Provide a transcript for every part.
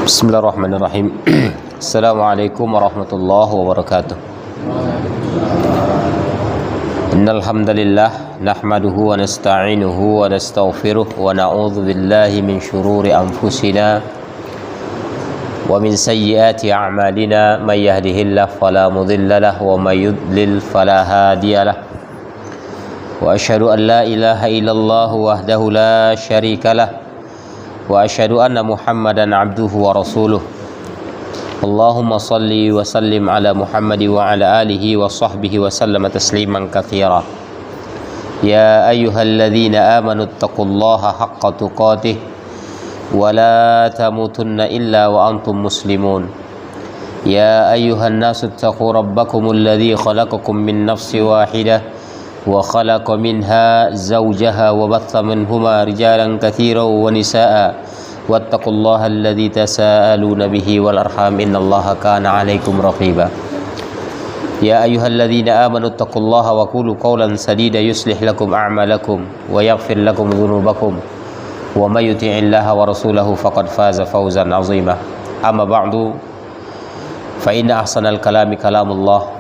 Bismillahirrahmanirrahim. Assalamualaikum warahmatullahi wabarakatuh. Innal hamdalillah nahmaduhu wa nasta'inuhu wa nastaghfiruh wa na'udzu billahi min shururi anfusina wa min sayyiati a'malina may yahdihillahu fala mudilla lahu wa may yudlil fala hadiya lahu. Wa asyhadu an la ilaha illallah wahdahu la syarika lahu wa asyhadu anna Muhammadan abduhu wa rasuluh. Allahumma salli wa sallim ala Muhammad wa ala alihi wa sahbihi wa sallama tasliman katsira. Ya ayyuhalladzina amanu taqullaha haqqa tuqatih wa la tamutunna illa wa antum muslimun. Ya ayyuhan nasu taqu rabbakumul ladzi khalaqakum min nafsin wahidah wa khalaqa minha zawjaha wa batha minhuma rijalan katsiran wa nisaa wattaqullaha alladzi tasaaluna bihi wal arham innallaha kana 'alaikum raqiba. Ya ayyuhalladzina amanu taqullaha wa qulu qawlan sadida yuslih lakum a'malakum wa yaghfir lakum dhunubakum wa may yuti'illaha wa rasulahu faqad faza fawzan 'azima. Amma ba'du, fa inna ahsanal kalami kalamullah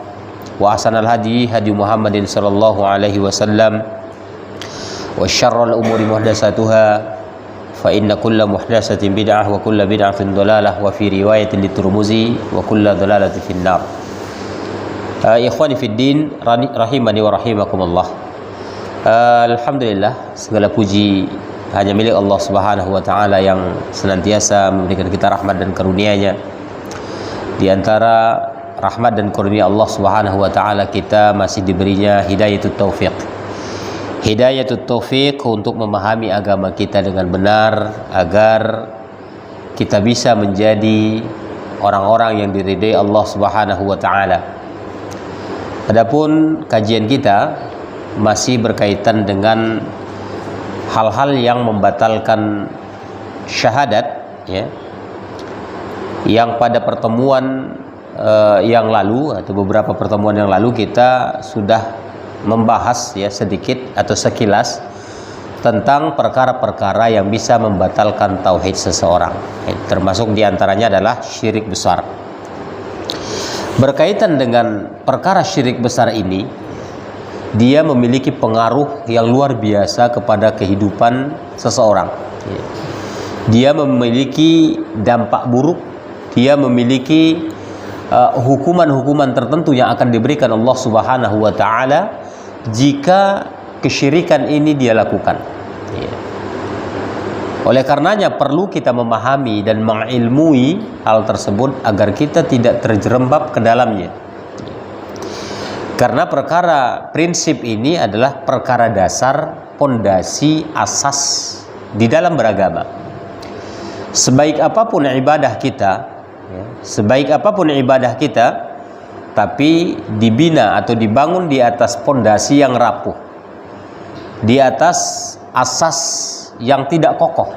wa ahsanal hadi hadi Muhammadin sallallahu alaihi wasallam wa syarrul umuri muhdatsatuha fa inna kulla muhdatsatin bid'ah wa kulla bid'atin dhalalah wa fi riwayatin liturmuzi wa kulla dhalalatin finnar. Ikhwani fid din rahimani wa rahimakumullah. Alhamdulillah, segala puji hanya milik Allah Subhanahu wa taala yang senantiasa memberikan kita rahmat dan karunia-Nya. Di antara rahmat dan karunia Allah Subhanahu wa taala, kita masih diberinya hidayatut taufiq. Hidayatut taufiq untuk memahami agama kita dengan benar agar kita bisa menjadi orang-orang yang diridai Allah Subhanahu wa taala. Adapun kajian kita masih berkaitan dengan hal-hal yang membatalkan syahadat, ya. Yang pada pertemuan yang lalu atau beberapa pertemuan yang lalu kita sudah membahas, ya, sedikit atau sekilas tentang perkara-perkara yang bisa membatalkan tauhid seseorang. Termasuk diantaranya adalah syirik besar. Berkaitan dengan perkara syirik besar ini, dia memiliki pengaruh yang luar biasa kepada kehidupan seseorang. Dia memiliki dampak buruk, dia memiliki hukuman-hukuman tertentu yang akan diberikan Allah Subhanahu wa taala jika kesyirikan ini dia lakukan. Oleh karenanya perlu kita memahami dan mengilmui hal tersebut agar kita tidak terjerembab ke dalamnya. Karena perkara prinsip ini adalah perkara dasar, pondasi, asas di dalam beragama. Sebaik apapun ibadah kita, sebaik apapun ibadah kita, tapi dibina atau dibangun di atas pondasi yang rapuh, di atas asas yang tidak kokoh,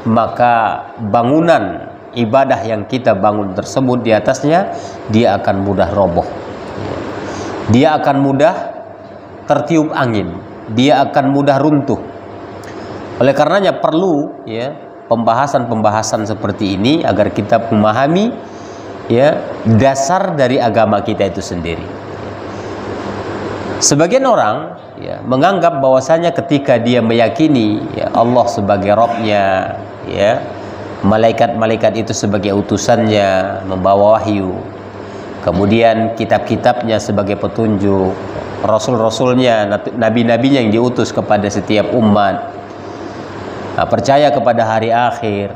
maka bangunan ibadah yang kita bangun tersebut di atasnya dia akan mudah roboh, dia akan mudah tertiup angin, dia akan mudah runtuh. Oleh karenanya perlu, ya, pembahasan-pembahasan seperti ini agar kita memahami, ya, dasar dari agama kita itu sendiri. Sebagian orang, ya, menganggap bahwasanya ketika dia meyakini, ya, Allah sebagai Rabb-Nya, ya, malaikat-malaikat itu sebagai utusannya membawa wahyu, kemudian kitab-kitabnya sebagai petunjuk, rasul-rasulnya, nabi-nabinya yang diutus kepada setiap umat, percaya kepada hari akhir,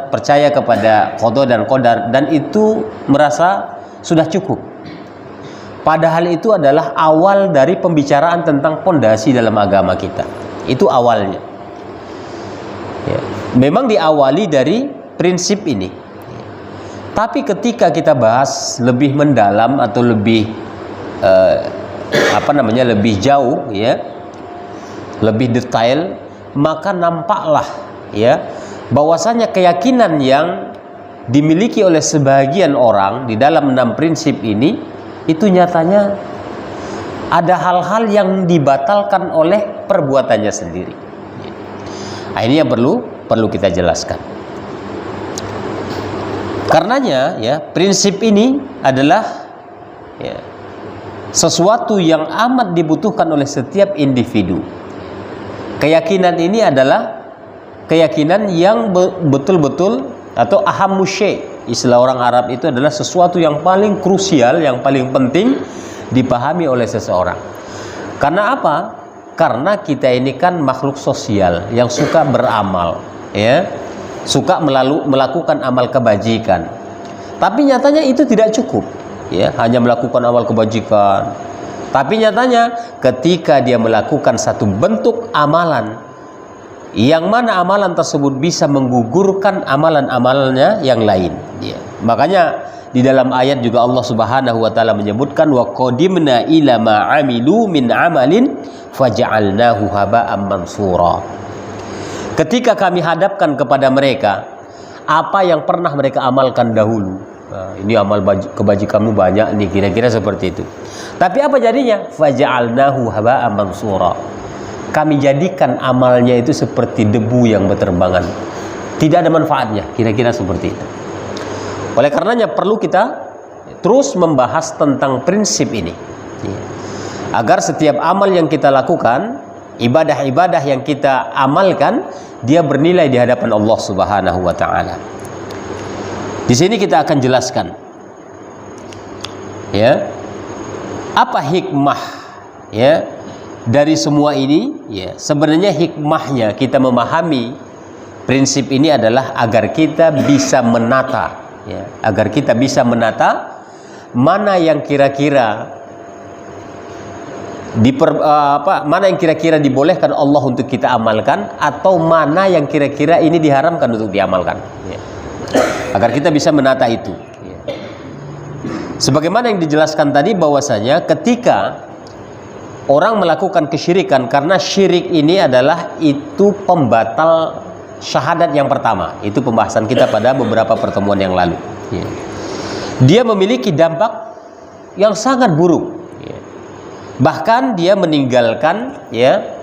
percaya kepada qada dan qadar, dan itu merasa sudah cukup. Padahal itu adalah awal dari pembicaraan tentang pondasi dalam agama kita. Itu awalnya, ya. Memang diawali dari prinsip ini. Tapi ketika kita bahas lebih mendalam atau lebih lebih jauh, ya, lebih detail, maka nampaklah, ya, bahwasanya keyakinan yang dimiliki oleh sebagian orang di dalam 6 prinsip ini itu nyatanya ada hal-hal yang dibatalkan oleh perbuatannya sendiri. Nah, ini yang perlu kita jelaskan. Karenanya ya, prinsip ini adalah ya, sesuatu yang amat dibutuhkan oleh setiap individu. Keyakinan ini adalah keyakinan yang betul-betul atau ahammu syai', istilah orang Arab itu adalah sesuatu yang paling krusial, yang paling penting dipahami oleh seseorang. Karena apa? Karena kita ini kan makhluk sosial yang suka beramal, ya, suka melakukan amal kebajikan. Tapi nyatanya itu tidak cukup, ya, hanya melakukan amal kebajikan. Tapi nyatanya ketika dia melakukan satu bentuk amalan, yang mana amalan tersebut bisa menggugurkan amalan-amalannya yang lain, ya. Makanya di dalam ayat juga Allah Subhanahu wa taala menyebutkan wa qadimna ila ma amilu min amalin faja'alnahu haba'an mansura. Ketika kami hadapkan kepada mereka apa yang pernah mereka amalkan dahulu. Nah, ini amal kebajikanmu banyak nih, kira-kira seperti itu. Tapi apa jadinya? Faja'alnahu haba'an mansura. Kami jadikan amalnya itu seperti debu yang berterbangan, tidak ada manfaatnya, kira-kira seperti itu. Oleh karenanya perlu kita terus membahas tentang prinsip ini, agar setiap amal yang kita lakukan, ibadah-ibadah yang kita amalkan, dia bernilai di hadapan Allah Subhanahu wa taala. Di sini kita akan jelaskan, ya, apa hikmah, ya, dari semua ini. Ya, sebenarnya hikmahnya kita memahami prinsip ini adalah agar kita bisa menata, ya, agar kita bisa menata mana yang kira-kira mana yang kira-kira dibolehkan Allah untuk kita amalkan, atau mana yang kira-kira ini diharamkan untuk diamalkan, ya. Agar kita bisa menata itu, ya. Sebagaimana yang dijelaskan tadi bahwasanya ketika orang melakukan kesyirikan, karena syirik ini adalah itu pembatal syahadat yang pertama. Itu pembahasan kita pada beberapa pertemuan yang lalu, ya. Dia memiliki dampak yang sangat buruk, ya. Bahkan dia meninggalkan, ya,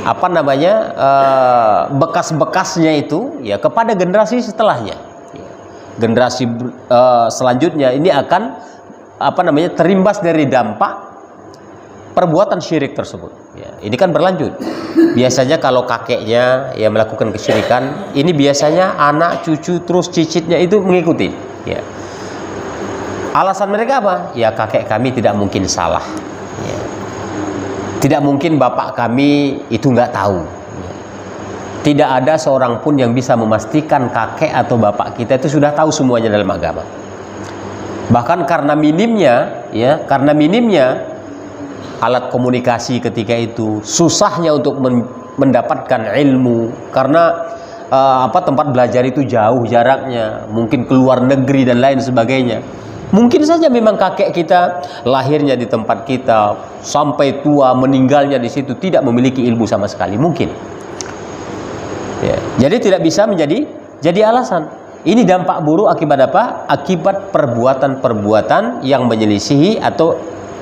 apa namanya, bekas-bekasnya itu, ya, kepada generasi setelahnya, ya. Generasi selanjutnya ini akan apa namanya, terimbas dari dampak perbuatan syirik tersebut, ya. Ini kan berlanjut. Biasanya kalau kakeknya ya melakukan kesyirikan, ini biasanya anak, cucu, terus cicitnya itu mengikuti, ya. Alasan mereka apa? Ya, kakek kami tidak mungkin salah, ya. Tidak mungkin bapak kami itu nggak tahu, ya. Tidak ada seorang pun yang bisa memastikan kakek atau bapak kita itu sudah tahu semuanya dalam agama. Bahkan karena minimnya, ya, karena minimnya alat komunikasi ketika itu, susahnya untuk mendapatkan ilmu, karena tempat belajar itu jauh jaraknya, mungkin keluar negeri dan lain sebagainya. Mungkin saja memang kakek kita lahirnya di tempat kita, sampai tua meninggalnya di situ, tidak memiliki ilmu sama sekali, mungkin, ya. Jadi tidak bisa jadi alasan. Ini dampak buruk akibat apa? Akibat perbuatan-perbuatan yang menyelisihi atau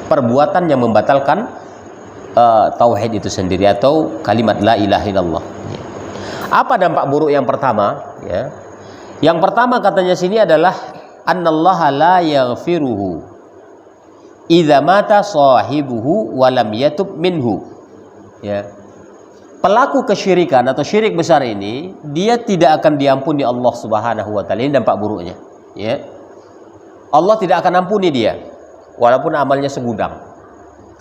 perbuatan yang membatalkan tauhid itu sendiri atau kalimat la ilaha illallah, ya. Apa dampak buruk yang pertama, ya? Yang pertama katanya sini adalah annallaha la yaghfiruhu idza mata sahibuhu wa lam yatub minhu, ya. Pelaku kesyirikan atau syirik besar ini, dia tidak akan diampuni Allah Subhanahu wa taala. Ini dampak buruknya, ya. Allah tidak akan ampuni dia walaupun amalnya segudang,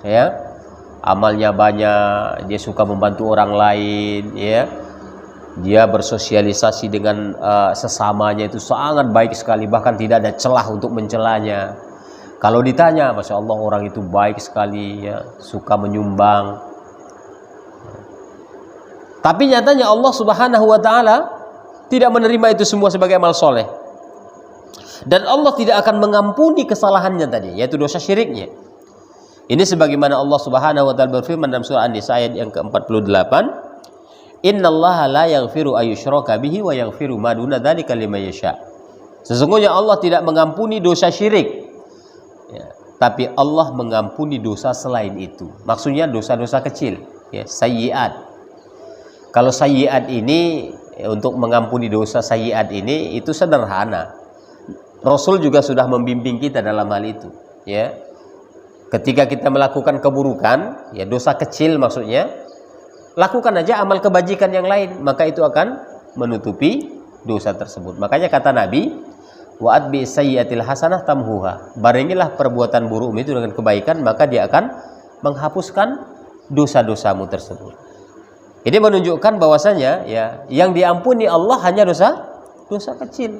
ya. Amalnya banyak, dia suka membantu orang lain, ya. Dia bersosialisasi dengan sesamanya itu sangat baik sekali, bahkan tidak ada celah untuk mencelanya. Kalau ditanya, Masya Allah, orang itu baik sekali, ya, suka menyumbang. Tapi nyatanya Allah Subhanahu wa taala tidak menerima itu semua sebagai amal soleh. Dan Allah tidak akan mengampuni kesalahannya tadi, yaitu dosa syiriknya. Ini sebagaimana Allah Subhanahu wa taala berfirman dalam surah An-Nisa ayat yang ke-48, innallaha la yaghfiru ayyushraka bihi wa yaghfiru ma duna dzalika liman yasha. Sesungguhnya Allah tidak mengampuni dosa syirik, ya, tapi Allah mengampuni dosa selain itu. Maksudnya dosa-dosa kecil, ya, sayyiat. Kalau sayyiat ini untuk mengampuni dosa sayyiat ini itu sederhana. Rasul juga sudah membimbing kita dalam hal itu, ya. Ketika kita melakukan keburukan, ya dosa kecil maksudnya, lakukan aja amal kebajikan yang lain, maka itu akan menutupi dosa tersebut. Makanya kata Nabi, wa atbi sayyiatil hasanah tamhuha. Barengilah perbuatan buruk itu dengan kebaikan, maka dia akan menghapuskan dosa-dosamu tersebut. Ini menunjukkan bahwasanya ya yang diampuni Allah hanya dosa kecil.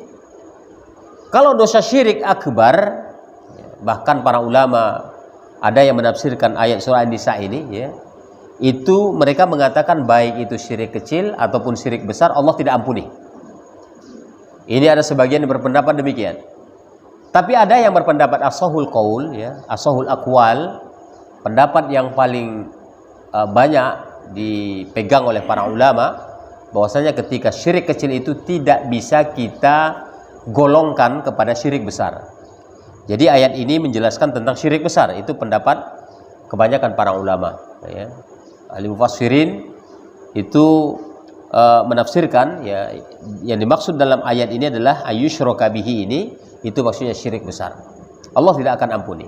Kalau dosa syirik akbar, bahkan para ulama ada yang menafsirkan ayat surah An-Nisa ini, ya, itu mereka mengatakan baik itu syirik kecil ataupun syirik besar Allah tidak ampuni. Ini ada sebagian yang berpendapat demikian. Tapi ada yang berpendapat ashahul qaul, ya, ashahul aqwal, pendapat yang paling banyak dipegang oleh para ulama, bahwasanya ketika syirik kecil itu tidak bisa kita golongkan kepada syirik besar. Jadi ayat ini menjelaskan tentang syirik besar, itu pendapat kebanyakan para ulama, ya. Ahli mufassirin itu menafsirkan, ya, yang dimaksud dalam ayat ini adalah ayyusyraka bihi, ini itu maksudnya syirik besar. Allah tidak akan ampuni.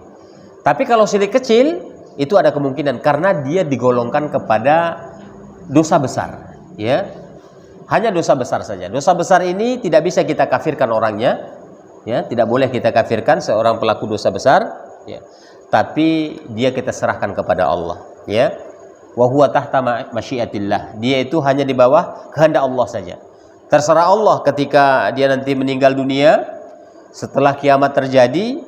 Tapi kalau syirik kecil itu ada kemungkinan karena dia digolongkan kepada dosa besar, ya. Hanya dosa besar saja. Dosa besar ini tidak bisa kita kafirkan orangnya, ya, tidak boleh kita kafirkan seorang pelaku dosa besar, ya. Tapi dia kita serahkan kepada Allah, ya. Wa huwa tahta masyiatillah. Dia itu hanya di bawah kehendak Allah saja. Terserah Allah ketika dia nanti meninggal dunia, setelah kiamat terjadi,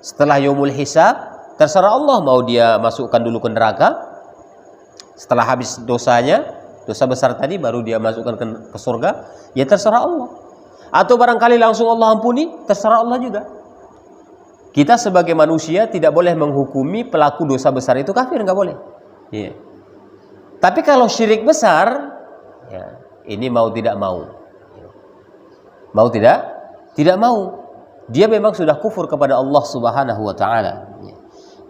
setelah yaumul hisab, terserah Allah mau dia masukkan dulu ke neraka. Setelah habis dosanya, dosa besar tadi, baru dia masukkan ke surga, ya terserah Allah. Atau barangkali langsung Allah ampuni, terserah Allah juga. Kita sebagai manusia tidak boleh menghukumi pelaku dosa besar itu kafir, nggak boleh. Ya. Tapi kalau syirik besar, ya, ini mau tidak mau, mau tidak mau, dia memang sudah kufur kepada Allah Subhanahu Wa Taala. Ya.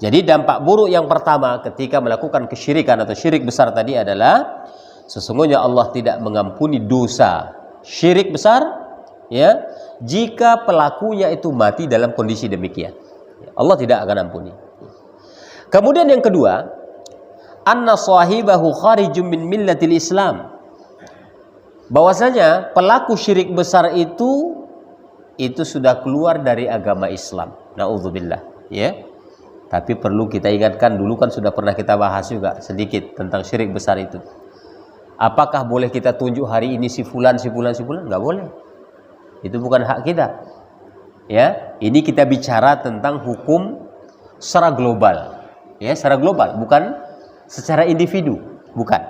Jadi dampak buruk yang pertama ketika melakukan kesyirikan atau syirik besar tadi adalah sesungguhnya Allah tidak mengampuni dosa syirik besar, ya, jika pelakunya itu mati dalam kondisi demikian. Allah tidak akan ampuni. Kemudian yang kedua, anna sahibahu kharijum min millatil Islam. Bahwasanya pelaku syirik besar itu sudah keluar dari agama Islam. Nauzubillah, ya. Tapi perlu kita ingatkan, dulu kan sudah pernah kita bahas juga sedikit tentang syirik besar itu. Apakah boleh kita tunjuk hari ini si fulan? Nggak boleh. Itu bukan hak kita. Ya, ini kita bicara tentang hukum secara global. Ya, secara global, bukan secara individu, bukan.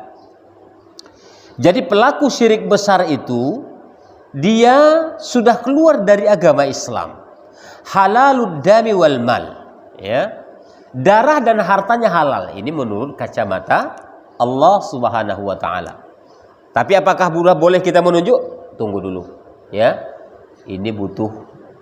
Jadi pelaku syirik besar itu dia sudah keluar dari agama Islam. Halalud dami wal mal, ya. Darah dan hartanya halal. Ini menurut kacamata Allah Subhanahu Wa Taala. Tapi apakah boleh kita menunjuk? Tunggu dulu, ya. Ini butuh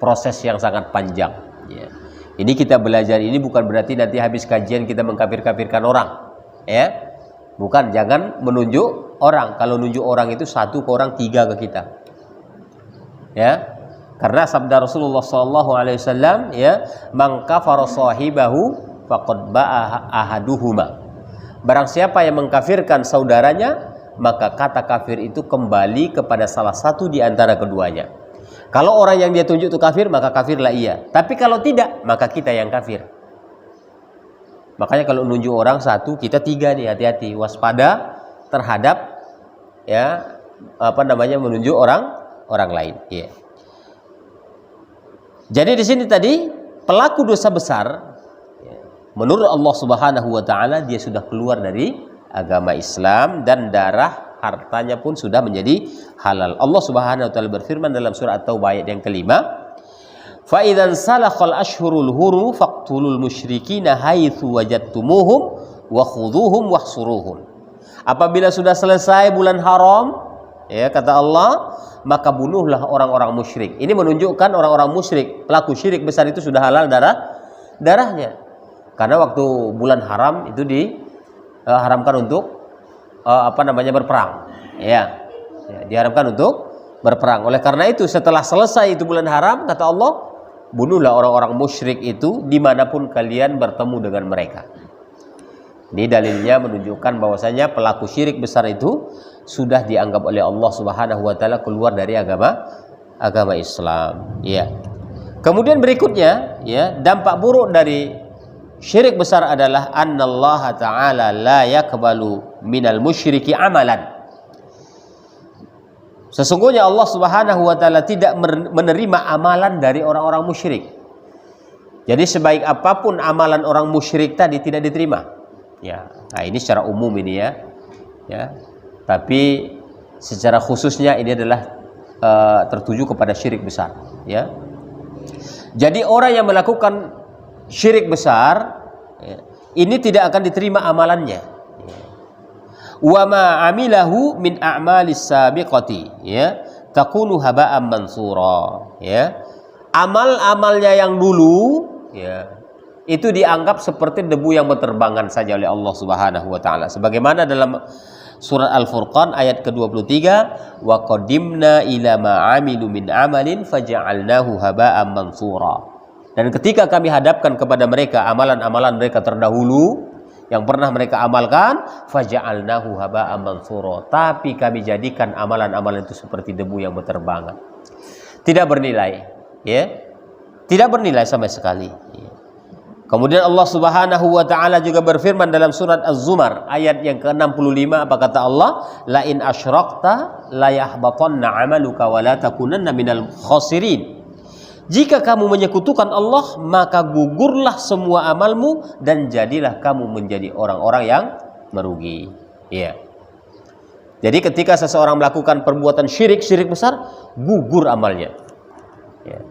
proses yang sangat panjang, ya. Ini kita belajar, ini bukan berarti nanti habis kajian kita mengkafir-kafirkan orang, ya. Bukan, jangan menunjuk orang. Kalau nunjuk orang itu satu ke orang, tiga ke kita, ya. Karena sabda Rasulullah SAW, ya, man kafara sahibahu faqad ba'a ahaduhuma. Barang siapa yang mengkafirkan saudaranya, maka kata kafir itu kembali kepada salah satu di antara keduanya. Kalau orang yang dia tunjuk itu kafir, maka kafirlah ia. Tapi kalau tidak, maka kita yang kafir. Makanya kalau nunjuk orang satu, kita tiga nih, hati-hati, waspada terhadap, ya, menunjuk orang lain, ya. Jadi di sini tadi pelaku dosa besar, ya, menurut Allah Subhanahu Wa Taala dia sudah keluar dari agama Islam dan darah hartanya pun sudah menjadi halal. Allah Subhanahu Wa Taala berfirman dalam surah At-Taubah ayat yang kelima, fa idzan salakhal ashhurul hurum faqtulul musyrikina haitsu wajadtumuhum wa khudhuhum wahsuruhum. Apabila sudah selesai bulan haram, ya, kata Allah, maka bunuhlah orang-orang musyrik. Ini menunjukkan orang-orang musyrik, pelaku syirik besar itu sudah halal darahnya. Karena waktu bulan haram itu diharamkan untuk berperang, ya. Ya, diharamkan untuk berperang. Oleh karena itu setelah selesai itu bulan haram, kata Allah, bunuhlah orang-orang musyrik itu dimanapun kalian bertemu dengan mereka. Ini dalilnya menunjukkan bahwasanya pelaku syirik besar itu sudah dianggap oleh Allah Subhanahu wa taala keluar dari agama Islam. Ya. Kemudian berikutnya, ya, dampak buruk dari syirik besar adalah annallaha ta'ala la yaqbalu minal musyriki amalan. Sesungguhnya Allah Subhanahu wa taala tidak menerima amalan dari orang-orang musyrik. Jadi sebaik apapun amalan orang musyrik tadi tidak diterima. Ya. Nah, ini secara umum ini ya. Ya. Tapi secara khususnya ini adalah tertuju kepada syirik besar, ya. Jadi orang yang melakukan syirik besar, ya, ini tidak akan diterima amalannya. Wa ma amilahu min a'malis sabiqati, ya, takunu haba'an mansura, ya. Amal-amalnya yang dulu, ya, itu dianggap seperti debu yang berterbangan saja oleh Allah Subhanahu wa taala. Sebagaimana dalam surat Al-Furqan ayat ke-23, wa qadimna ila ma amilu min amalin faja'alnahu haba'an mansura. Dan ketika kami hadapkan kepada mereka amalan-amalan mereka terdahulu yang pernah mereka amalkan, faja'alnahu haba'an mansura, tapi kami jadikan amalan-amalan itu seperti debu yang berterbangan, tidak bernilai, ya, tidak bernilai sama sekali, ya. Kemudian Allah Subhanahu wa taala juga berfirman dalam surat Az-Zumar ayat yang ke-65, apa kata Allah? La in asyrakta la yahbatanna 'amaluka wa la takunanna minal khasirin. Jika kamu menyekutukan Allah, maka gugurlah semua amalmu dan jadilah kamu menjadi orang-orang yang merugi. Ya. Jadi ketika seseorang melakukan perbuatan syirik besar, gugur amalnya. Ya.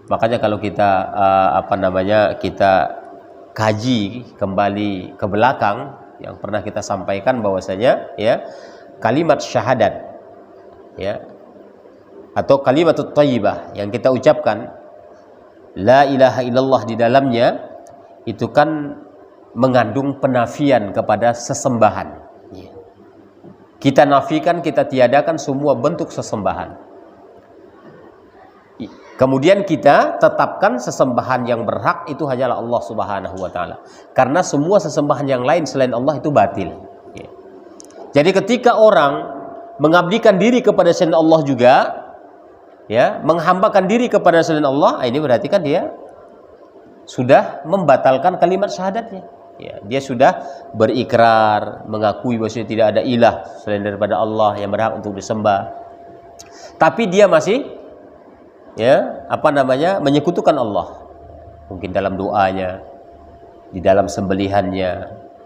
Makanya kalau kita kita kaji kembali ke belakang yang pernah kita sampaikan bahwasanya, ya, kalimat syahadat, ya, atau kalimatut thayyibah yang kita ucapkan la ilaha illallah di dalamnya itu kan mengandung penafian kepada sesembahan, ya. Kita nafikan, kita tiadakan semua bentuk sesembahan. Kemudian kita tetapkan sesembahan yang berhak itu hanyalah Allah Subhanahu wa taala. Karena semua sesembahan yang lain selain Allah itu batil. Ya. Jadi ketika orang mengabdikan diri kepada selain Allah juga, ya, menghambakan diri kepada selain Allah, ini berarti kan dia sudah membatalkan kalimat syahadatnya. Ya, dia sudah berikrar mengakui bahwasanya tidak ada ilah selain daripada Allah yang berhak untuk disembah. Tapi dia masih, ya, menyekutukan Allah, mungkin dalam doanya, di dalam sembelihannya,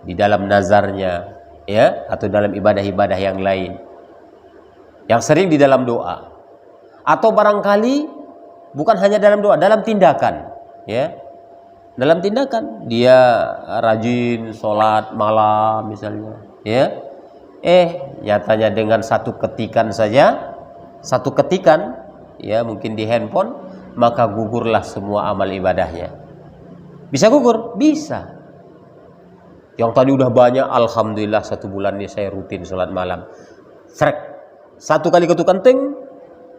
di dalam nazarnya, ya, atau dalam ibadah-ibadah yang lain yang sering di dalam doa, atau barangkali bukan hanya dalam doa, dalam tindakan, ya, dalam tindakan dia rajin sholat malam misalnya, ya, nyatanya dengan satu ketikan saja, ya, mungkin di handphone, maka gugurlah semua amal ibadahnya. Bisa gugur? Bisa. Yang tadi udah banyak, alhamdulillah 1 bulan ini saya rutin sholat malam. Srek, 1 kali ketukan ting,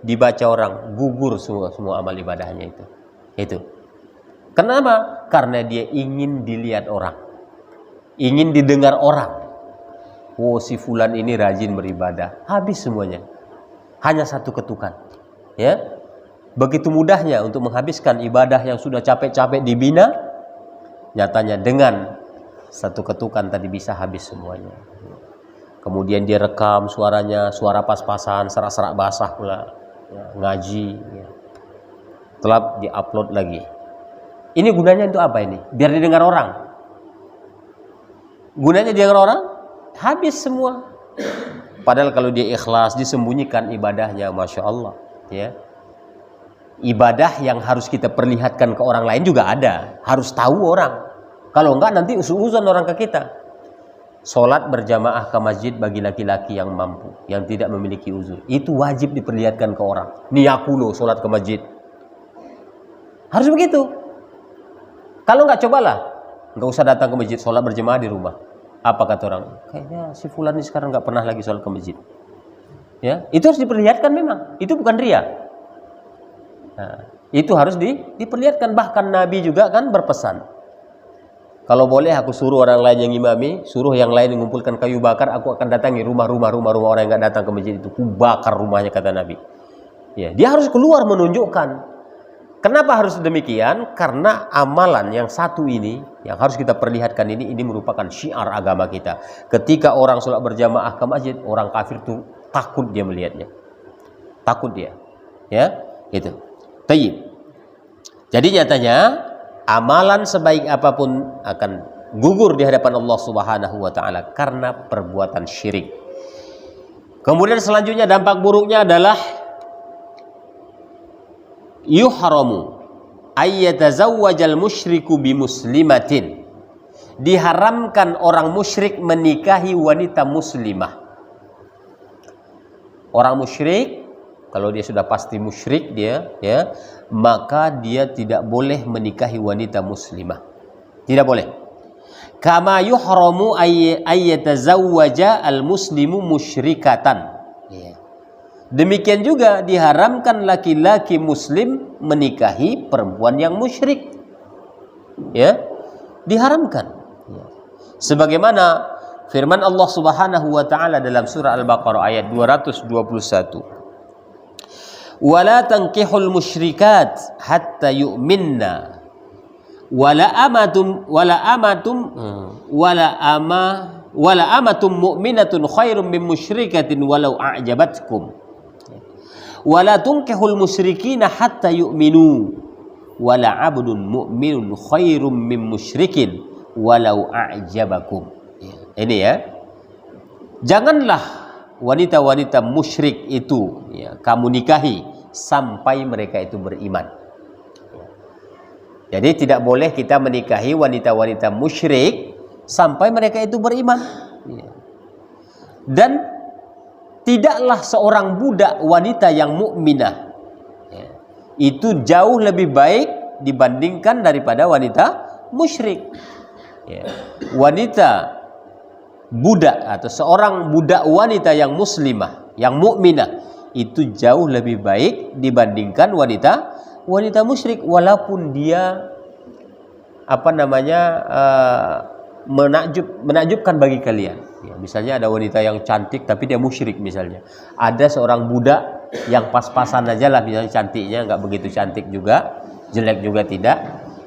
dibaca orang, gugur semua amal ibadahnya itu. Kenapa? Karena dia ingin dilihat orang, ingin didengar orang. Oh, si fulan ini rajin beribadah. Habis semuanya. Hanya 1 ketukan. Ya, begitu mudahnya untuk menghabiskan ibadah yang sudah capek-capek dibina, nyatanya dengan 1 ketukan tadi bisa habis semuanya. Kemudian dia rekam suaranya, suara pas-pasan, serak-serak basah pula, ya, ngaji, ya. Setelah diupload lagi. Ini gunanya untuk apa ini? Biar didengar orang. Gunanya didengar orang, habis semua. Padahal kalau dia ikhlas, disembunyikan ibadahnya, Masya Allah. Ya, ibadah yang harus kita perlihatkan ke orang lain juga ada, harus tahu orang. Kalau enggak nanti usul-usul orang ke kita. Sholat berjamaah ke masjid bagi laki-laki yang mampu, yang tidak memiliki uzur, itu wajib diperlihatkan ke orang. Nih aku loh sholat ke masjid, harus begitu. Kalau enggak, cobalah, enggak usah datang ke masjid, sholat berjamaah di rumah. Apa kata orang? Kayaknya si fulan ini sekarang enggak pernah lagi sholat ke masjid. Ya, itu harus diperlihatkan memang. Itu bukan ria. Nah, itu harus diperlihatkan. Bahkan Nabi juga kan berpesan, kalau boleh aku suruh orang lain yang imami, suruh yang lain mengumpulkan kayu bakar, aku akan datangi rumah-rumah orang yang nggak datang ke masjid itu, ku bakar rumahnya, kata Nabi. Ya, dia harus keluar menunjukkan. Kenapa harus demikian? Karena amalan yang satu ini, yang harus kita perlihatkan ini merupakan syiar agama kita. Ketika orang sholat berjamaah ke masjid, orang kafir itu takut dia melihatnya, takut dia, ya, itu. Tayyib. Jadi nyatanya amalan sebaik apapun akan gugur di hadapan Allah Subhanahu wa taala karena perbuatan syirik. Kemudian selanjutnya dampak buruknya adalah yuhramu ayyatazawwajal musyriku bimuslimatin. Diharamkan orang musyrik menikahi wanita muslimah. Orang musyrik, kalau dia sudah pasti musyrik dia, ya, maka dia tidak boleh menikahi wanita muslimah. Tidak boleh. Kama yuhramu ayyatazawwaja al-muslimu musyrikatan. Demikian juga diharamkan laki-laki muslim menikahi perempuan yang musyrik. Ya, diharamkan. Ya. Sebagaimana firman Allah Subhanahu wa taala dalam surah Al-Baqarah ayat 221. Wala tankihul musyrikat hatta yu'minna wala amatum mu'minatun khairum min musyrikatin walau a'jabatkum. Wala tunkihul musyrikina hatta yu'minu wala 'abdun mu'minun khairum min musyrikin walau a'jabakum. Ini ya. Janganlah wanita-wanita musyrik itu, ya, kamu nikahi sampai mereka itu beriman. Jadi tidak boleh kita menikahi wanita-wanita musyrik sampai mereka itu beriman. Dan tidaklah seorang budak wanita yang mukminah itu jauh lebih baik dibandingkan daripada wanita musyrik. Wanita budak atau seorang budak wanita yang muslimah, yang mukminah itu jauh lebih baik dibandingkan wanita musyrik, walaupun dia menakjubkan bagi kalian. Ya, misalnya ada wanita yang cantik tapi dia musyrik misalnya. Ada seorang budak yang pas-pasan aja lah, misalnya cantiknya nggak begitu cantik juga, jelek juga tidak.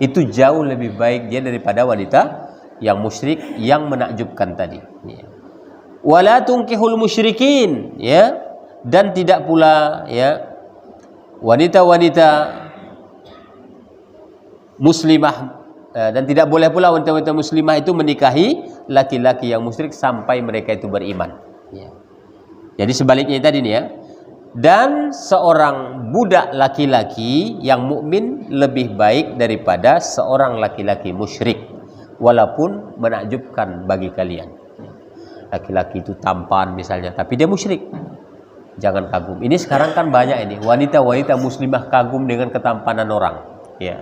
Itu jauh lebih baik dia daripada wanita yang musyrik yang menakjubkan tadi. Ya. Wala tunkihul musyrikin, ya, dan tidak pula, ya, wanita-wanita muslimah, dan tidak boleh pula wanita-wanita muslimah itu menikahi laki-laki yang musyrik sampai mereka itu beriman. Ya. Jadi sebaliknya tadi nih, ya. Dan seorang budak laki-laki yang mukmin lebih baik daripada seorang laki-laki musyrik, walaupun menakjubkan bagi kalian. Laki-laki itu tampan misalnya, tapi dia musyrik, jangan kagum. Ini sekarang kan banyak ini wanita-wanita muslimah kagum dengan ketampanan orang. Ya.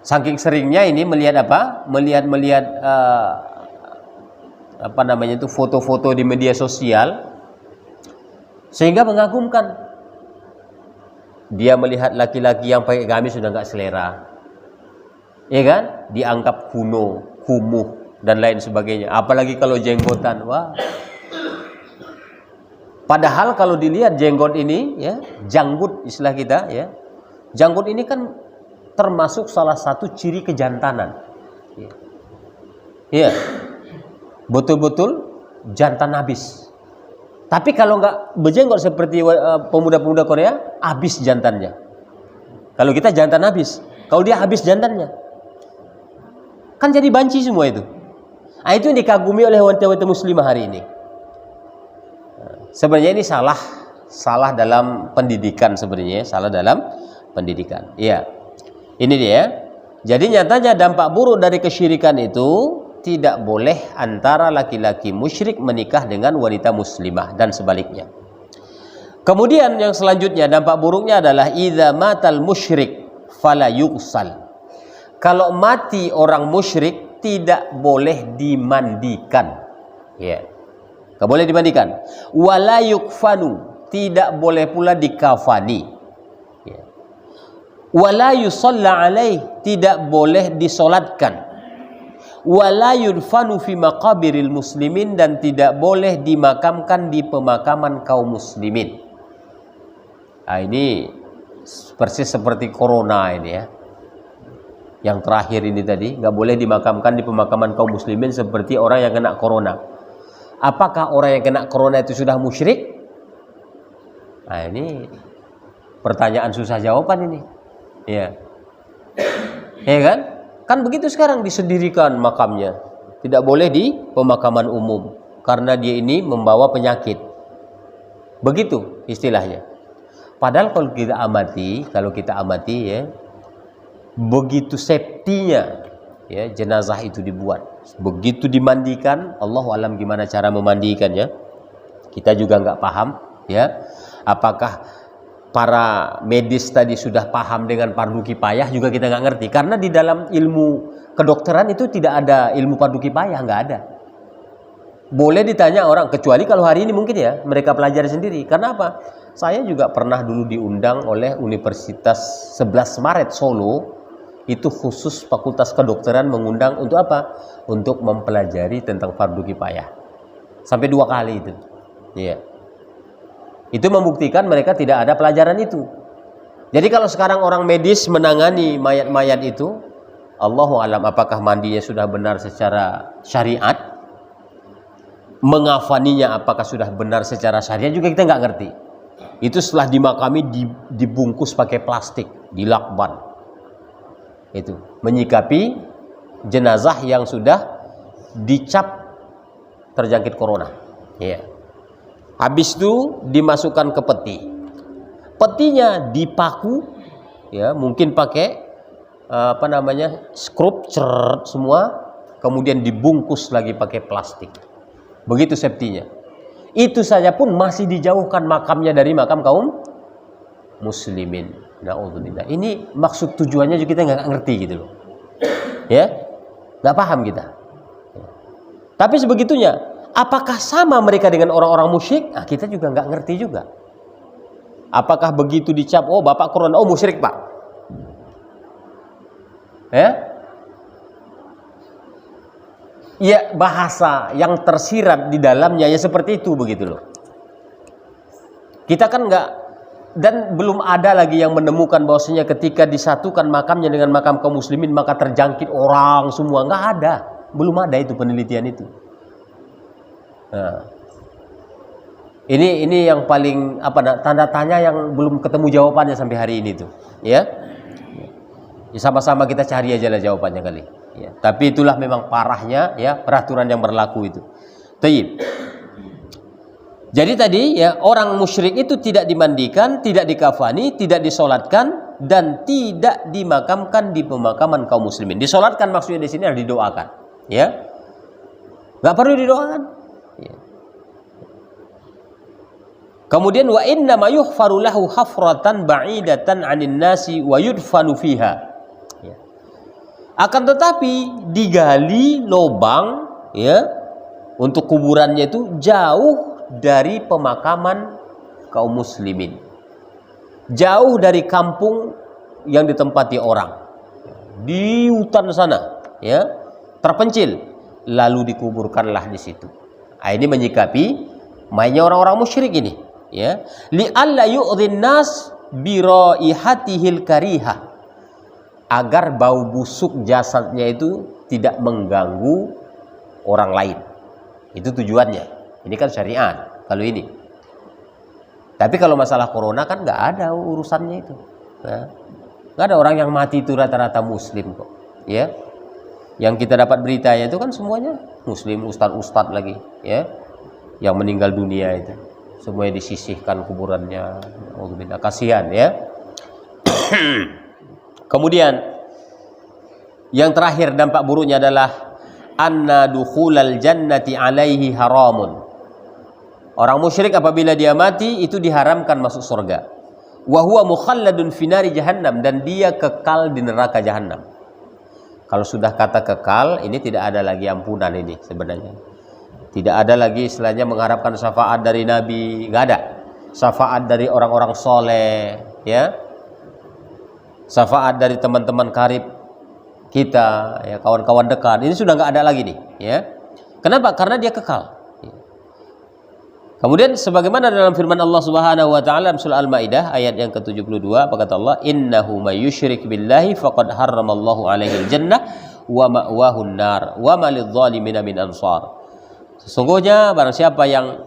Saking seringnya ini melihat apa? Melihat foto-foto di media sosial, sehingga mengagumkan. Dia melihat laki-laki yang pakai gamis sudah nggak selera, ya kan? Dianggap kuno, kumuh dan lain sebagainya. Apalagi kalau jenggotan, wah. Padahal kalau dilihat jenggot ini, ya, janggut istilah kita, ya, janggut ini kan termasuk salah satu ciri kejantanan. Ya, betul-betul jantan habis. Tapi kalau nggak berjenggot seperti pemuda-pemuda Korea, habis jantannya. Kalau kita jantan habis, kalau dia habis jantannya, kan jadi banci semua itu. Nah, itu yang dikagumi oleh wanita-wanita muslimah hari ini. Sebenarnya ini salah dalam pendidikan sebenarnya, salah dalam pendidikan. Iya. Ini dia. Jadi nyatanya dampak buruk dari kesyirikan itu tidak boleh antara laki-laki musyrik menikah dengan wanita muslimah dan sebaliknya. Kemudian yang selanjutnya dampak buruknya adalah idza matal musyrik fala yughsal. Kalau mati orang musyrik tidak boleh dimandikan. Ya. Nggak boleh dimandikan. Wala yukfanu, tidak boleh pula dikafani. Ya. Wala yusalla alaih, tidak boleh disolatkan. Wala yudfanu fi maqabiril muslimin, dan tidak boleh dimakamkan di pemakaman kaum muslimin. Nah, ini persis seperti corona ini ya. Yang terakhir ini tadi, nggak boleh dimakamkan di pemakaman kaum muslimin seperti orang yang kena corona. Apakah orang yang kena corona itu sudah musyrik? Nah, ini pertanyaan susah jawaban ini. Ya. Ya kan? Kan begitu sekarang disendirikan makamnya. Tidak boleh di pemakaman umum karena dia ini membawa penyakit. Begitu istilahnya. Padahal kalau kita amati ya, begitu safety-nya ya jenazah itu dibuat. Begitu dimandikan, Allahu alam gimana cara memandikannya. Kita juga nggak paham ya. Apakah para medis tadi sudah paham dengan fardu kifayah, juga kita nggak ngerti. Karena di dalam ilmu kedokteran itu tidak ada ilmu fardu kifayah, nggak ada. Boleh ditanya orang, kecuali kalau hari ini mungkin ya mereka pelajari sendiri. Karena apa? Saya juga pernah dulu diundang oleh Universitas 11 Maret Solo, itu khusus Fakultas Kedokteran mengundang untuk apa? Untuk mempelajari tentang fardu kifayah. Sampai 2 kali itu. Iya. Itu membuktikan mereka tidak ada pelajaran itu. Jadi kalau sekarang orang medis menangani mayat-mayat itu, Allahu alam apakah mandinya sudah benar secara syariat, mengafaninya apakah sudah benar secara syariat, juga kita nggak ngerti. Itu setelah dimakami dibungkus pakai plastik, dilakban. Itu menyikapi jenazah yang sudah dicap terjangkit corona. Iya. Habis itu dimasukkan ke peti. Petinya dipaku, ya mungkin pakai skrup, ceret semua, kemudian dibungkus lagi pakai plastik. Begitu safety-nya. Itu saja pun masih dijauhkan makamnya dari makam kaum muslimin. Na'udzubillah. Ini maksud tujuannya juga kita nggak ngerti gitu loh. Ya, nggak paham kita. Tapi sebegitunya. Apakah sama mereka dengan orang-orang musyrik? Nah, kita juga nggak ngerti juga. Apakah begitu dicap, oh bapak corona, oh musyrik pak? Ya, bahasa yang tersirat di dalamnya ya seperti itu begitu loh. Kita kan nggak, dan belum ada lagi yang menemukan bahwasanya ketika disatukan makamnya dengan makam kaum muslimin maka terjangkit orang semua. Nggak ada, belum ada itu penelitian itu. Nah, ini yang paling tanda tanya yang belum ketemu jawabannya sampai hari ini tuh, ya. Sama-sama kita cari aja lah jawabannya kali. Ya, tapi itulah memang parahnya ya peraturan yang berlaku itu. Taib. Jadi tadi ya orang musyrik itu tidak dimandikan, tidak dikafani, tidak disolatkan, dan tidak dimakamkan di pemakaman kaum muslimin. Disolatkan maksudnya di sini adalah didoakan, ya. Nggak perlu didoakan. Ya. Kemudian wa inna ma yughfaru lahu hafratan ba'idatan 'anil nasi wa yudfanu fiha. Ya. Akan tetapi digali lubang ya untuk kuburannya itu jauh dari pemakaman kaum muslimin. Jauh dari kampung yang ditempati orang. Di hutan sana ya, terpencil, lalu dikuburkanlah di situ. Nah, ini menyikapi mainnya orang-orang musyrik ini, ya. Li'alla yu'dhin nas bi raihatihil karihah, agar bau busuk jasadnya itu tidak mengganggu orang lain. Itu tujuannya. Ini kan syariat kalau ini. Tapi kalau masalah corona kan nggak ada urusannya itu. Nah, nggak ada orang yang mati itu rata-rata muslim kok, ya. Yang kita dapat beritanya itu kan semuanya muslim, ustadz lagi, ya, yang meninggal dunia itu semuanya disisihkan kuburannya. Alhamdulillah, kasihan ya. Kemudian yang terakhir dampak buruknya adalah anna dukhulal jannati alaihi haramun. Orang musyrik apabila dia mati itu diharamkan masuk surga. Wa huwa mukhalladun fi nari jahannam, dan dia kekal di neraka jahannam. Kalau sudah kata kekal, ini tidak ada lagi ampunan ini sebenarnya. Tidak ada lagi istilahnya mengharapkan syafaat dari Nabi, nggak ada. Syafaat dari orang-orang soleh, ya. Syafaat dari teman-teman karib kita, ya, kawan-kawan dekat. Ini sudah nggak ada lagi nih, ya. Kenapa? Karena dia kekal. Kemudian sebagaimana dalam firman Allah Subhanahu wa taala dalam surah Al-Maidah ayat yang ke-72, apa kata Allah? Innahu may yusyrik billahi faqad harramallahu alaihi al-jannah wa ma'wahu an-nar wa ma lidh-dhalimin min ansar. Sesungguhnya barang siapa yang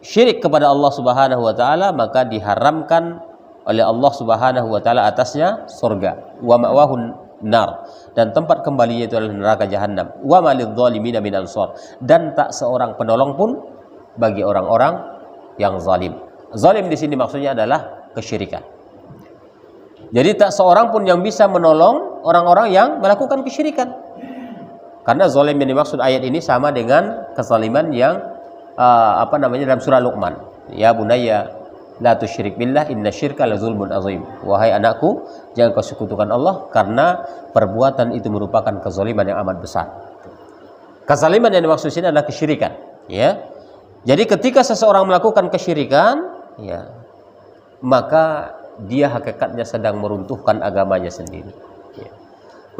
syirik kepada Allah Subhanahu wa taala, maka diharamkan oleh Allah Subhanahu wa taala atasnya surga, wa ma'wahu nar, dan tempat kembalinya itu adalah neraka jahanam, wa ma lidh-dhalimin min ansar, dan tak seorang penolong pun bagi orang-orang yang zalim. Zalim di sini maksudnya adalah kesyirikan. Jadi tak seorang pun yang bisa menolong orang-orang yang melakukan kesyirikan. Karena zalim yang dimaksud ayat ini sama dengan kezaliman yang dalam surah Luqman. Ya bunayya la tusyrik billah inna syirka la zulmun azim. Wahai anakku, jangan kau sekutukan Allah karena perbuatan itu merupakan kezaliman yang amat besar. Kezaliman yang dimaksud sini adalah kesyirikan, ya. Jadi ketika seseorang melakukan kesyirikan, ya, maka dia hakikatnya sedang meruntuhkan agamanya sendiri. Ya.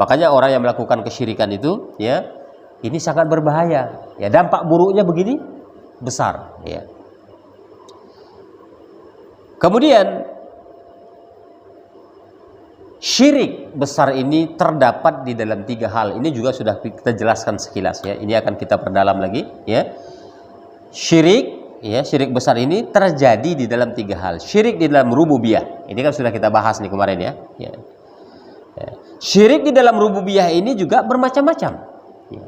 Makanya orang yang melakukan kesyirikan itu, ya, ini sangat berbahaya. Ya, dampak buruknya begini besar. Ya. Kemudian syirik besar ini terdapat di dalam 3 hal. Ini juga sudah kita jelaskan sekilas. Ya. Ini akan kita perdalam lagi. Ya. Syirik, ya, syirik besar ini terjadi di dalam 3 hal. Syirik di dalam rububiyah, ini kan sudah kita bahas nih kemarin, ya. Ya. Ya. Syirik di dalam rububiyah ini juga bermacam-macam. Ya.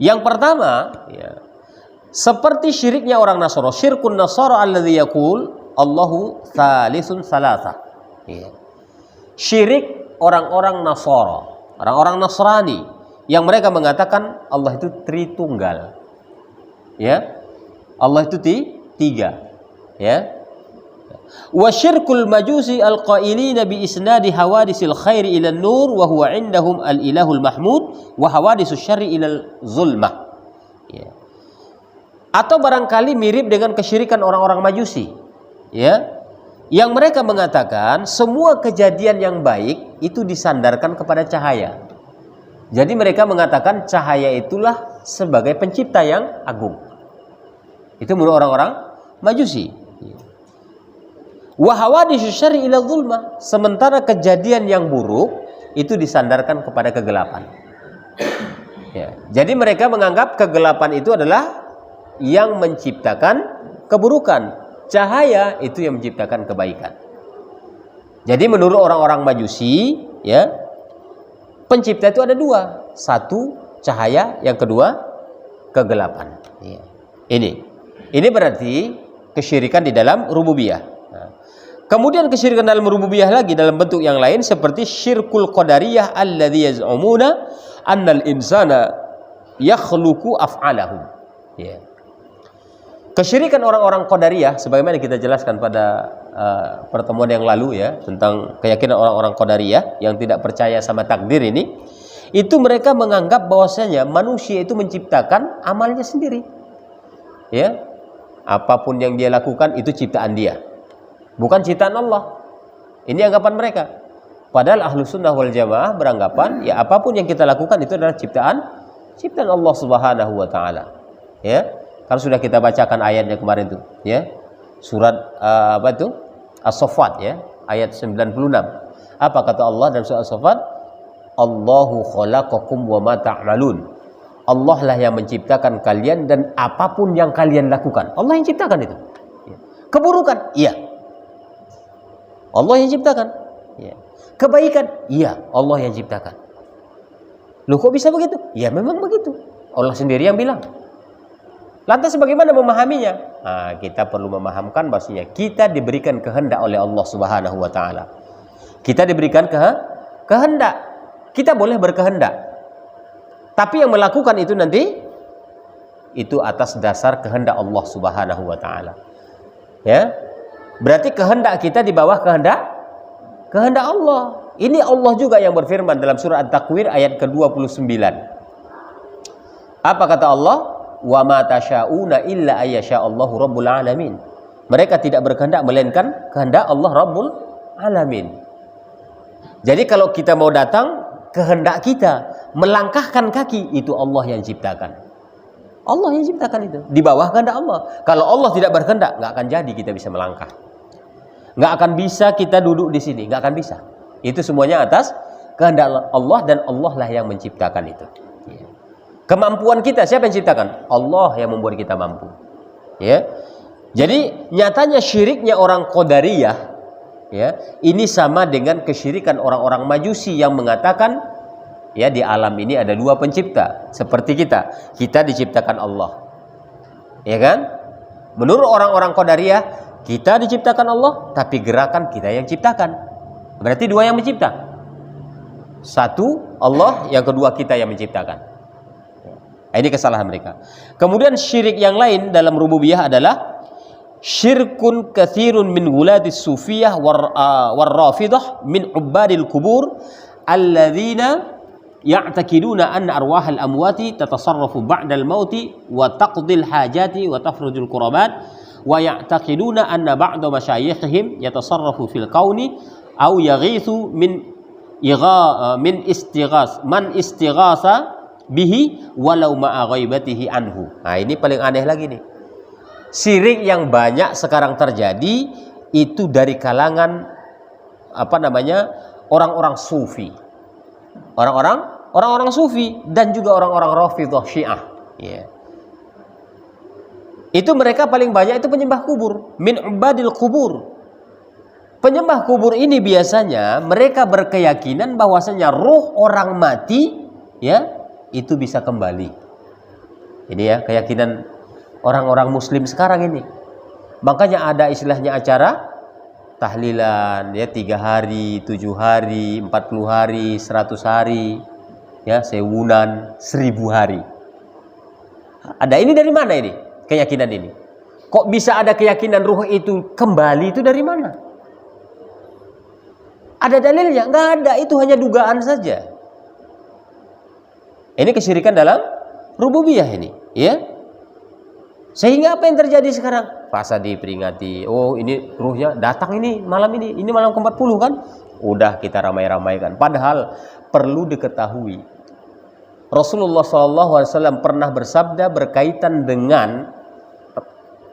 Yang pertama, ya, seperti syiriknya orang Nasara, syirkun Nasara alladzi yaqul Allahu tsalisun salasa. Ya. Syirik orang-orang Nasara, orang-orang Nasrani yang mereka mengatakan Allah itu Tritunggal. Ya. Allah itu 3, ya. Wa syirkul majusi al-qailina bi isnadi hawadisil khairi ila nur wa huwa indahum al-ilahul mahmud wa hawadisus syarri ila zulmah. Ya. Atau barangkali mirip dengan kesyirikan orang-orang Majusi, ya, yang mereka mengatakan semua kejadian yang baik itu disandarkan kepada cahaya. Jadi mereka mengatakan cahaya itulah sebagai pencipta yang agung. Itu menurut orang-orang Majusi. Wa hawaditsus syarri ila zulmah, sementara kejadian yang buruk itu disandarkan kepada kegelapan. Ya. Jadi mereka menganggap kegelapan itu adalah yang menciptakan keburukan, cahaya itu yang menciptakan kebaikan. Jadi menurut orang-orang Majusi, ya, pencipta itu ada 2, satu cahaya, yang kedua kegelapan. Ya. Ini berarti kesyirikan di dalam rububiyah. Nah, kemudian kesyirikan dalam rububiyah lagi dalam bentuk yang lain seperti syirkul qadariyah alladzi yaz'umuna annal insana yakhluqu af'alahum. Ya. Kesyirikan orang-orang qadariyah sebagaimana kita jelaskan pada pertemuan yang lalu, ya, tentang keyakinan orang-orang qadariyah yang tidak percaya sama takdir ini, itu mereka menganggap bahwasanya manusia itu menciptakan amalnya sendiri. Ya. Apapun yang dia lakukan itu ciptaan dia, bukan ciptaan Allah. Ini anggapan mereka. Padahal ahlu sunnah wal jamaah beranggapan, ya, apapun yang kita lakukan itu adalah ciptaan Allah Subhanahu wa taala. Ya, kan sudah kita bacakan ayatnya kemarin itu, ya. Surat As-Saffat, ya, ayat 96. Apa kata Allah dalam surat As-Saffat? Allahu khalaqakum wa ma ta'malun. Allah lah yang menciptakan kalian dan apapun yang kalian lakukan. Allah yang ciptakan itu. Keburukan, iya, Allah yang ciptakan. Kebaikan, iya, Allah yang ciptakan. Loh, kok bisa begitu? Ya memang begitu. Allah sendiri yang bilang. Lantas bagaimana memahaminya? Nah, kita perlu memahamkan bahwasanya kita diberikan kehendak oleh Allah Subhanahu wa taala. Kita diberikan kehendak. Kita boleh berkehendak. Tapi yang melakukan itu nanti itu atas dasar kehendak Allah Subhanahu wa taala. Ya. Berarti kehendak kita di bawah kehendak Allah. Ini Allah juga yang berfirman dalam surah At-Takwir ayat ke-29. Apa kata Allah? wa ma tasyauna illa ayyasha'allahu rabbul alamin. Mereka tidak berkehendak melainkan kehendak Allah Rabbul Alamin. Jadi kalau kita mau datang, kehendak kita melangkahkan kaki, itu Allah yang ciptakan. Allah yang ciptakan itu, di bawah kehendak Allah. Kalau Allah tidak berkehendak, nggak akan jadi kita bisa melangkah. Nggak akan bisa kita duduk di sini, nggak akan bisa. Itu semuanya atas kehendak Allah, dan Allah lah yang menciptakan itu. Kemampuan kita siapa yang ciptakan? Allah yang membuat kita mampu. Ya. Jadi nyatanya syiriknya orang Qadariyah, ya, ini sama dengan kesyirikan orang-orang Majusi yang mengatakan, ya, di alam ini ada dua pencipta. Seperti kita diciptakan Allah, ya kan? Menurut orang-orang Qadariyah, kita diciptakan Allah, tapi gerakan kita yang ciptakan. Berarti dua yang mencipta. Satu Allah, yang kedua kita yang menciptakan. Ini kesalahan mereka. Kemudian syirik yang lain dalam rububiyah adalah syirkun katsirun min guladis sufiyah war-rafidah min ubadil kubur alladzina ya'takiduna anna arwahal amwati tatasarrafu ba'dal mauti wa taqdil hajati wa tafrujul qurabat wa ya'takiduna anna ba'da masyayikhihim yatasarrafu fil kauni aw yaghithu min istighasa bihi walau ma'a ghaibatihi anhu. Nah, ini paling aneh lagi nih. Syirik yang banyak sekarang terjadi itu dari kalangan orang-orang sufi. Orang-orang sufi dan juga orang-orang Rafidhah Syiah. Yeah. Itu mereka paling banyak itu penyembah kubur, min ubadil kubur. Penyembah kubur ini biasanya mereka berkeyakinan bahwasanya ruh orang mati, ya, itu bisa kembali. Ini ya keyakinan orang-orang muslim sekarang ini. Makanya ada istilahnya acara tahlilan, ya, 3 hari, 7 hari, 40 hari, 100 hari, ya, sewunan, 1000 hari. Ada ini dari mana ini? Keyakinan ini. Kok bisa ada keyakinan ruh itu kembali, itu dari mana? Ada dalilnya? Nggak ada, itu hanya dugaan saja. Ini kesyirikan dalam rububiyah ini, ya. Sehingga apa yang terjadi sekarang? Fasa diperingati, oh ini ruhnya datang ini malam ke-40 kan? Udah kita ramai-ramaikan. Padahal perlu diketahui, Rasulullah SAW pernah bersabda berkaitan dengan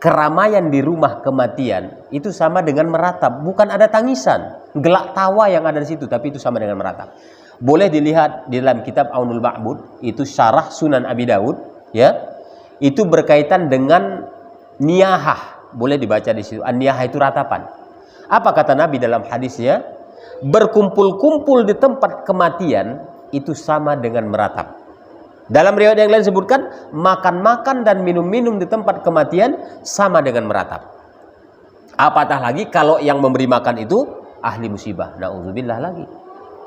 keramaian di rumah kematian, itu sama dengan meratap. Bukan ada tangisan, gelak tawa yang ada di situ, tapi itu sama dengan meratap. Boleh dilihat di dalam kitab Aunul Ma'bud, itu syarah Sunan Abi Daud, ya. Itu berkaitan dengan niyahah, boleh dibaca di situ. An-niyahah itu ratapan. Apa kata Nabi dalam hadisnya? Berkumpul-kumpul di tempat kematian itu sama dengan meratap. Dalam riwayat yang lain disebutkan makan-makan dan minum-minum di tempat kematian sama dengan meratap. Apatah lagi kalau yang memberi makan itu ahli musibah, na'udzubillah lagi.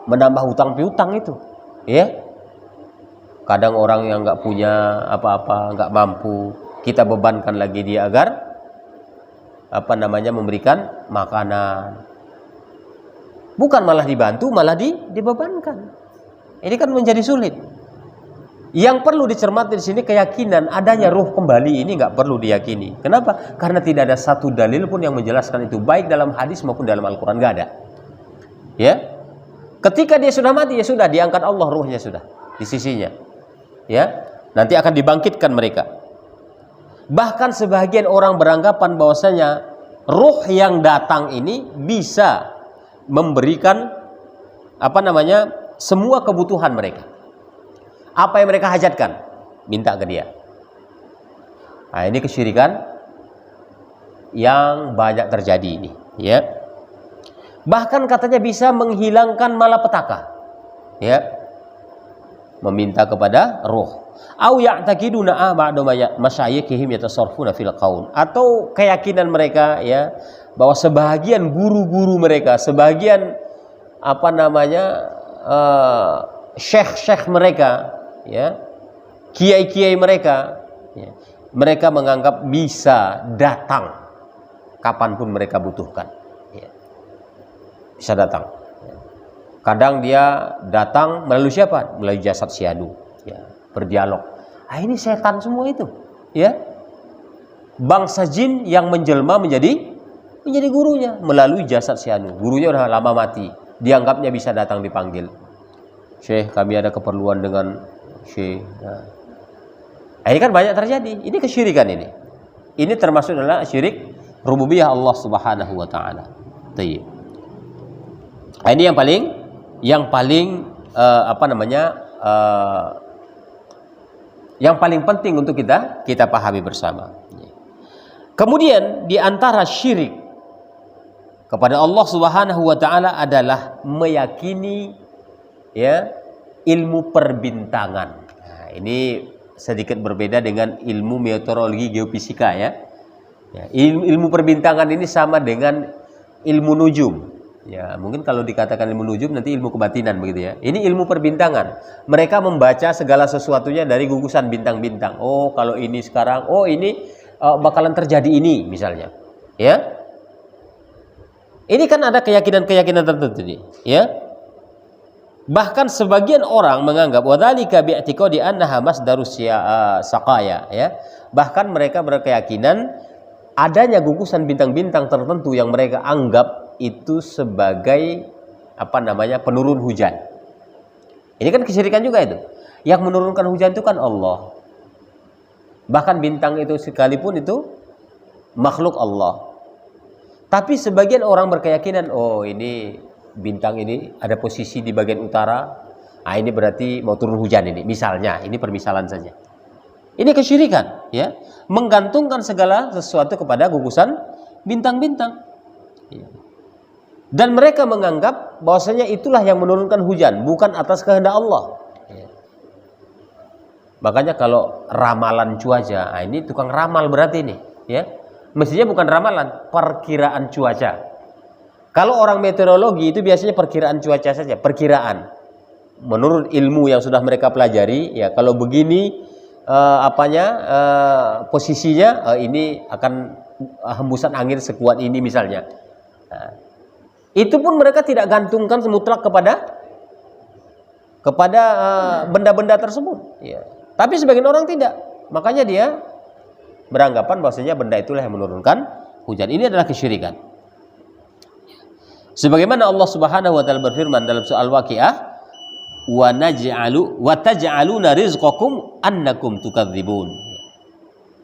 Menambah hutang piutang itu, ya. Kadang orang yang nggak punya apa-apa, nggak mampu, kita bebankan lagi dia agar memberikan makanan. Bukan malah dibantu, malah dibebankan. Ini kan menjadi sulit. Yang perlu dicermati di sini keyakinan adanya ruh kembali ini nggak perlu diyakini. Kenapa? Karena tidak ada satu dalil pun yang menjelaskan itu, baik dalam hadis maupun dalam Al-Quran, nggak ada. Ya, ketika dia sudah mati, ya sudah diangkat Allah ruhnya, sudah di sisinya. Ya, nanti akan dibangkitkan mereka. Bahkan sebagian orang beranggapan bahwasanya ruh yang datang ini bisa memberikan semua kebutuhan mereka. Apa yang mereka hajatkan, minta ke dia. Nah, ini kesyirikan yang banyak terjadi ini, ya. Bahkan katanya bisa menghilangkan malapetaka, ya. Meminta kepada ruh. Au ya'taqiduna ba'da masyayikhihim yatasarrafuna fil qaun. Atau keyakinan mereka, ya, bahwa sebagian guru-guru mereka, sebagian syekh-syekh mereka, ya, kiai-kiai mereka, ya, mereka menganggap bisa datang kapanpun mereka butuhkan, ya. Bisa datang. Kadang dia datang melalui siapa? Melalui jasad syahdu, ya, berdialog. Ah, ini setan semua itu. ya, bangsa jin yang menjelma menjadi gurunya melalui jasad si anu. Gurunya udah lama mati, dianggapnya bisa datang dipanggil. Syekh, kami ada keperluan dengan Syekh. Nah, ini kan banyak terjadi. Ini kesyirikan ini. Ini termasuk adalah syirik rububiyah Allah Subhanahu wa taala. Tayyib. Ini yang paling yang paling penting untuk kita pahami bersama. Kemudian di antara syirik kepada Allah Subhanahu wa taala adalah meyakini ya ilmu perbintangan. Nah, ini sedikit berbeda dengan ilmu meteorologi geofisika ya. Ilmu perbintangan ini sama dengan ilmu nujum. Ya, mungkin kalau dikatakan ilmu nujum nanti ilmu kebatinan begitu ya. Ini ilmu perbintangan. Mereka membaca segala sesuatunya dari gugusan bintang-bintang. Oh, kalau ini sekarang, oh ini bakalan terjadi ini misalnya. Ya. Ini kan ada keyakinan-keyakinan tertentu nih, ya. Bahkan sebagian orang menganggap wadzalika bi'tiqadi annaha masdarus saqaya ya. Bahkan mereka berkeyakinan adanya gugusan bintang-bintang tertentu yang mereka anggap itu sebagai penurun hujan. Ini kan kesyirikan juga itu. Yang menurunkan hujan itu kan Allah. Bahkan bintang itu sekalipun itu makhluk Allah. Tapi sebagian orang berkeyakinan, oh ini bintang ini ada posisi di bagian utara, nah ini berarti mau turun hujan ini. Misalnya, ini permisalan saja. Ini kesyirikan, ya, menggantungkan segala sesuatu kepada gugusan bintang-bintang. Dan mereka menganggap bahwasanya itulah yang menurunkan hujan, bukan atas kehendak Allah. Makanya kalau ramalan cuaca, nah ini tukang ramal berarti ini, ya. Mestinya bukan ramalan, perkiraan cuaca. Kalau orang meteorologi itu biasanya perkiraan cuaca saja, perkiraan. Menurut ilmu yang sudah mereka pelajari, ya kalau begini posisinya ini akan hembusan angin sekuat ini misalnya. Nah, itu pun mereka tidak gantungkan mutlak kepada benda-benda tersebut. Ya. Tapi sebagian orang tidak, makanya dia beranggapan bahwasanya benda itulah yang menurunkan hujan. Ini adalah kesyirikan. Sebagaimana Allah Subhanahu wa taala berfirman dalam surah Al-Waqiah, wa taj'aluna rizqakum annakum tukadzibun.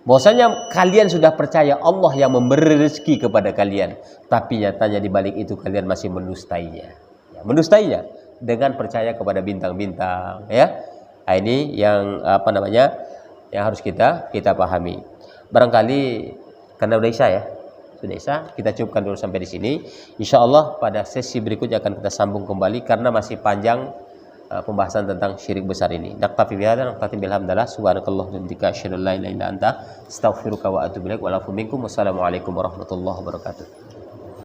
Bahwasanya kalian sudah percaya Allah yang memberi rezeki kepada kalian, tapi nyatanya di balik itu kalian masih mendustainya. Ya, mendustainya dengan percaya kepada bintang-bintang, ya. Nah, ini yang yang harus kita pahami. Barangkali karena udah Isya ya. Sudah Isya, kita cukupkan dulu sampai di sini. Insya Allah pada sesi berikutnya akan kita sambung kembali karena masih panjang pembahasan tentang syirik besar ini. Naktafi bihadza, naktafi bilhamdalillah, subhanakallah wa bihamdika asyhadu an la ilaha illa anta, astaghfiruka wa atubu ilaik. Wa lakum minkum. Wassalamualaikum warahmatullahi wabarakatuh.